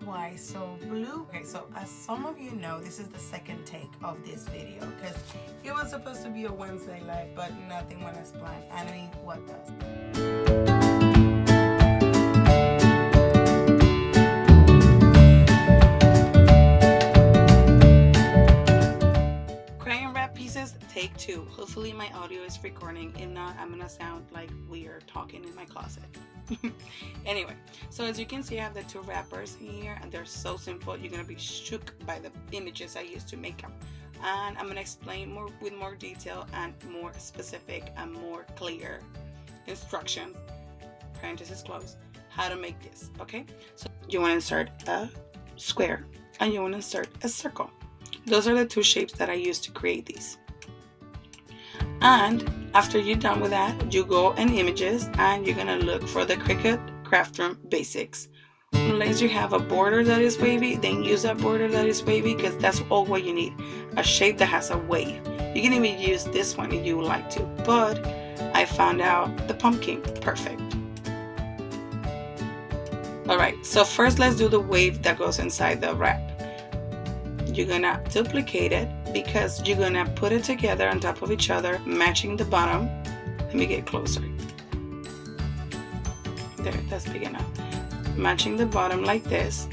why. So blue. Okay, so as some of you know, this is the second take of this video because it was supposed to be a Wednesday live, but nothing went as planned. I mean, what does? Crayon wrap pieces, take 2. Hopefully my audio is recording. If not, I'm gonna sound like we are talking in my closet. Anyway, so as you can see, I have the 2 wrappers here, and they're so simple. You're gonna be shook by the images I used to make them, and I'm gonna explain more with more detail and more specific and more clear instructions, parentheses close, how to make this. Okay, so you want to insert a square and you want to insert a circle. Those are the 2 shapes that I used to create these. And after you're done with that, you go in images and you're gonna look for the Cricut Craft Room Basics. Unless you have a border that is wavy, then use that border that is wavy, because that's all what you need. A shape that has a wave. You can even use this one if you would like to, but I found out the pumpkin perfect. Alright, so first let's do the wave that goes inside the wrap. You're gonna duplicate it because you're gonna put it together on top of each other, matching the bottom. Let me get closer. There, that's big enough. Matching the bottom like this,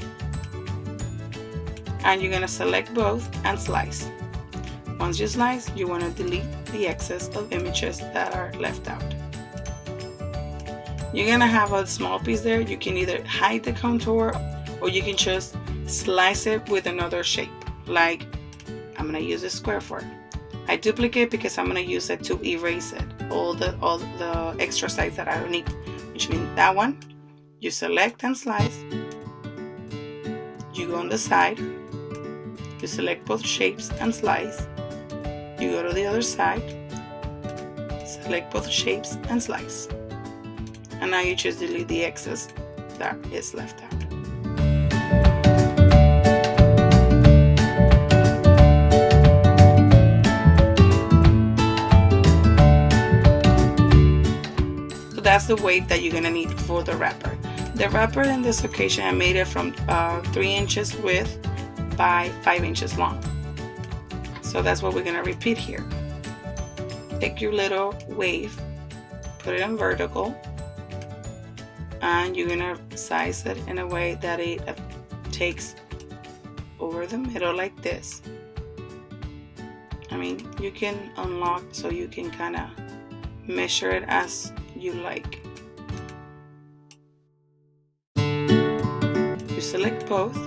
and you're gonna select both and slice. Once you slice, you want to delete the excess of images that are left out. You're gonna have a small piece there. You can either hide the contour or you can just slice it with another shape. Like, I'm gonna use a square for it. I duplicate because I'm gonna use it to erase it, all the extra sides that I don't need, which means that one you select and slice. You go on the side, you select both shapes and slice. You go to the other side, select both shapes and slice, and now you just delete the excess that is left out. That's the weight that you're gonna need for the wrapper. The wrapper in this occasion, I made it from 3 inches width by 5 inches long. So that's what we're gonna repeat here. Take your little wave, put it in vertical, and you're gonna size it in a way that it takes over the middle like this. I mean, you can unlock so you can kind of measure it as you like. You select both,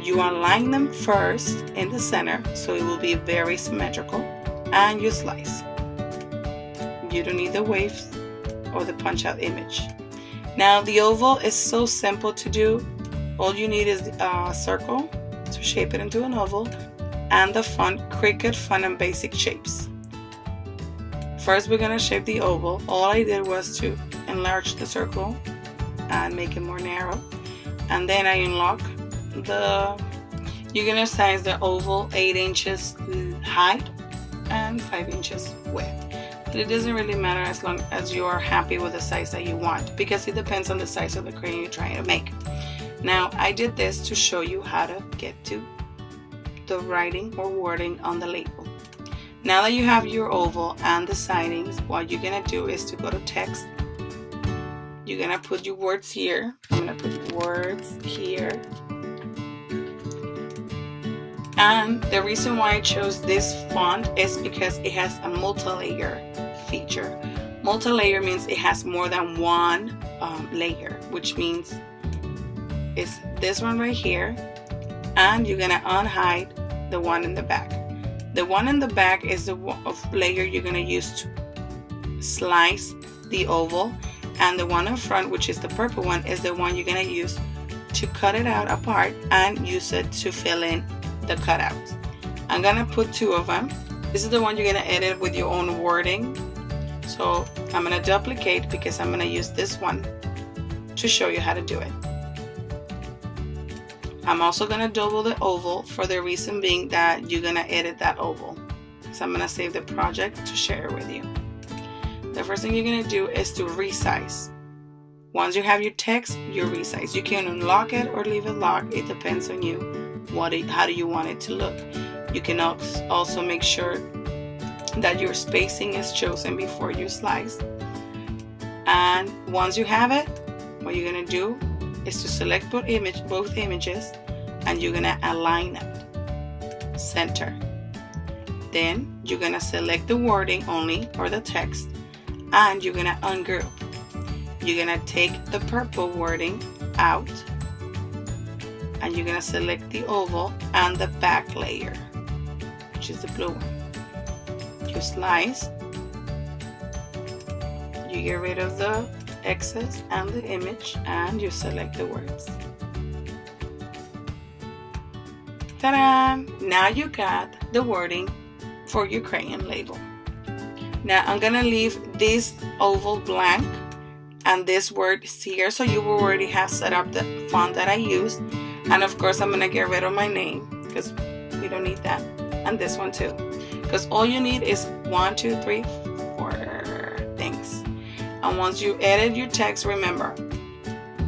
you align them first in the center so it will be very symmetrical, and you slice. You don't need the waves or the punch out image. Now the oval is so simple to do. All you need is a circle to shape it into an oval, and the font Cricut Fun and Basic Shapes. First we're gonna shape the oval. All I did was to enlarge the circle and make it more narrow, and then I unlock you're gonna size the oval 8 inches height and 5 inches width. But it doesn't really matter as long as you are happy with the size that you want, because it depends on the size of the crayon you're trying to make. Now I did this to show you how to get to the writing or wording on the label. Now that you have your oval and the sidings, what you're gonna do is to go to text. You're gonna put your words here. I'm gonna put words here. And the reason why I chose this font is because it has a multi-layer feature. Multi-layer means it has more than one layer, which means it's this one right here, and you're gonna unhide the one in the back. The one in the back is the layer you're going to use to slice the oval, and the one in front, which is the purple one, is the one you're going to use to cut it out apart and use it to fill in the cutouts. I'm going to put 2 of them. This is the one you're going to edit with your own wording. So I'm going to duplicate because I'm going to use this one to show you how to do it. I'm also going to double the oval for the reason being that you're going to edit that oval. So I'm going to save the project to share with you. The first thing you're going to do is to resize. Once you have your text, you resize. You can unlock it or leave it locked. It depends on you. How do you want it to look? You can also make sure that your spacing is chosen before you slice. And once you have it, what you're gonna do is to select both images, and you're gonna align it center. Then you're gonna select the wording only, or the text, and you're gonna ungroup. You're gonna take the purple wording out, and you're gonna select the oval and the back layer, which is the blue one. You slice, you get rid of the excess and the image, and you select the words. Ta-da! Now you got the wording for your crayon label. Now I'm gonna leave this oval blank and this word here, so you will already have set up the font that I used. And of course I'm gonna get rid of my name because we don't need that, and this one too, because all you need is 1, 2, 3, 4 things. And once you edit your text, remember,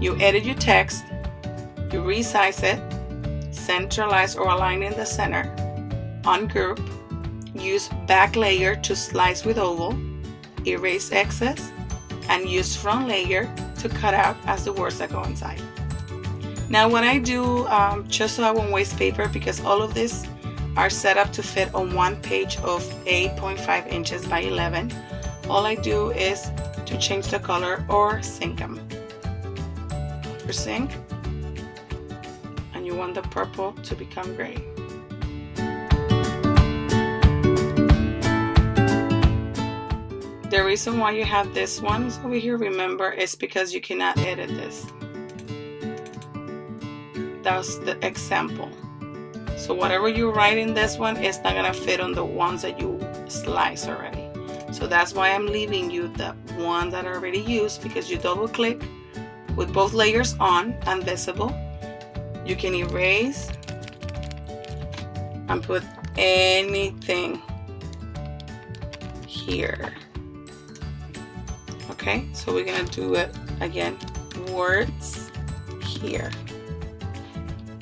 you edit your text, you resize it, centralize or align in the center, ungroup, use back layer to slice with oval, erase excess, and use front layer to cut out as the words that go inside. Now what I do, just so I won't waste paper, because all of these are set up to fit on one page of 8.5 inches by 11, all I do is to change the color or sync them. For sync, and you want the purple to become gray. The reason why you have this one over here, remember, is because you cannot edit this. That's the example. So whatever you write in this one is not gonna fit on the ones that you slice already. So that's why I'm leaving you the ones that are already used, because you double click with both layers on and visible. You can erase and put anything here. Okay, so we're gonna do it again, words here.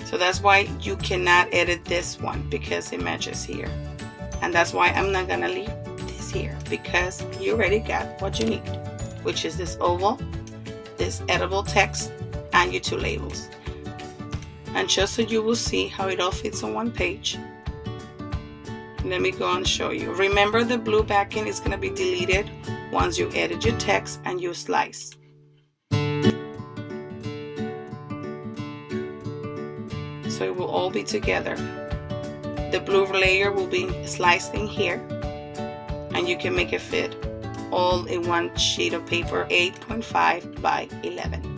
So that's why you cannot edit this one, because it matches here. And that's why I'm not gonna leave this here, because you already got what you need, which is this oval, this editable text, and your two labels. And just so you will see how it all fits on one page, let me go and show you. Remember, the blue backing is gonna be deleted once you edit your text and you slice. So it will all be together. The blue layer will be sliced in here, and you can make it fit all in one sheet of paper, 8.5 by 11.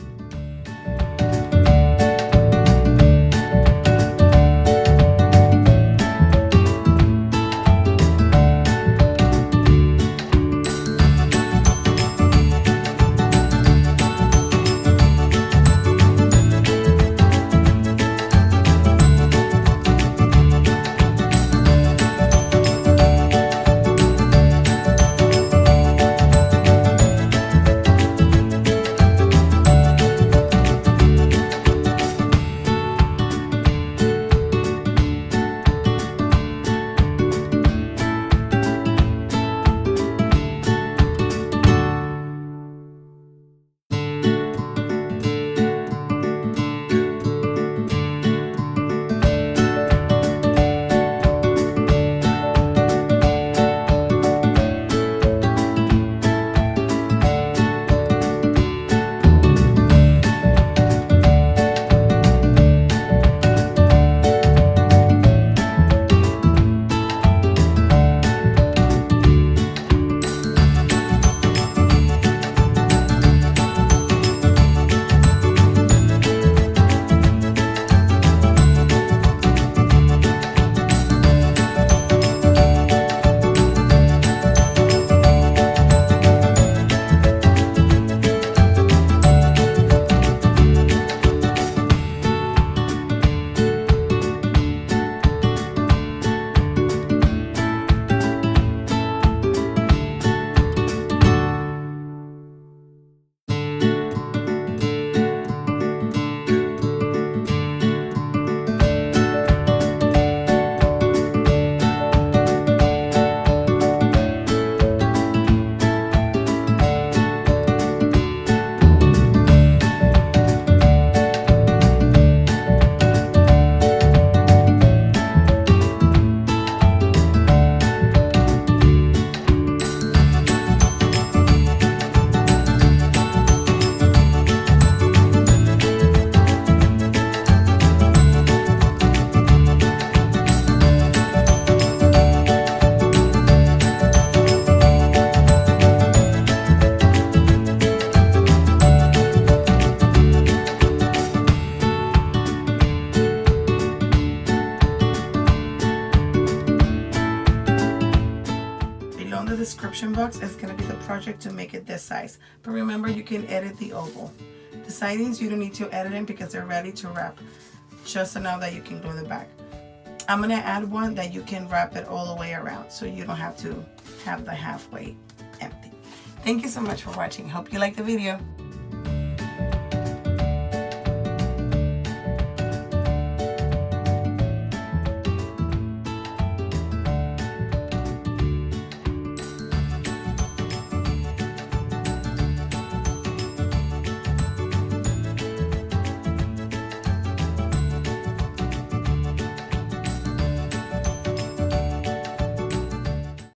description box is going to be the project to make it this size. But remember, you can edit the oval. The sidings, you don't need to edit them because they're ready to wrap. Just enough that you can glue the back. I'm going to add one that you can wrap it all the way around, so you don't have to have the halfway empty. Thank you so much for watching. Hope you liked the video.